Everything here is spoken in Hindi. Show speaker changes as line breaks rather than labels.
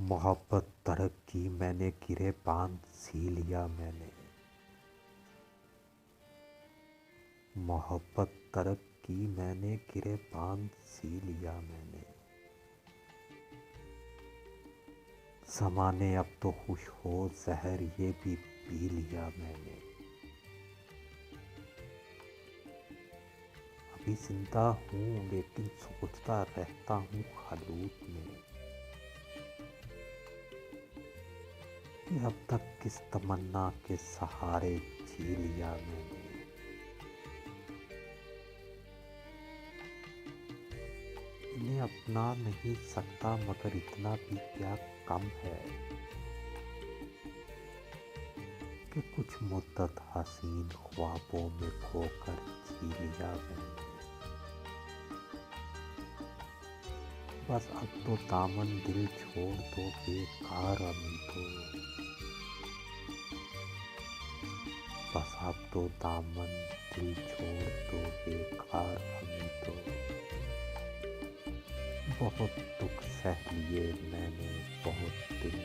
मोहब्बत तरक की मैंने गिरेबान सी लिया मैंने। मोहब्बत तरक की मैंने गिरेबान सी लिया मैंने। ज़माने अब तो खुश हो जहर ये भी पी लिया मैंने। अभी जिंदा हूँ लेकिन सोचता रहता हूँ खालूत में कि अब तक किस तमन्ना के सहारे जी लिया मैंने। इन्हें अपना नहीं सकता मगर इतना भी क्या कम है कि कुछ मुद्दत हसीन ख्वाबों में खोकर जी लिया मैंने। बस अब तो दामन दिल छोड़ दो बेकार उम्मीदों। बस अब तो दामन दिल छोड़ दो बेकार उम्मीदों। बहुत दुख सह लिए मैंने बहुत दिन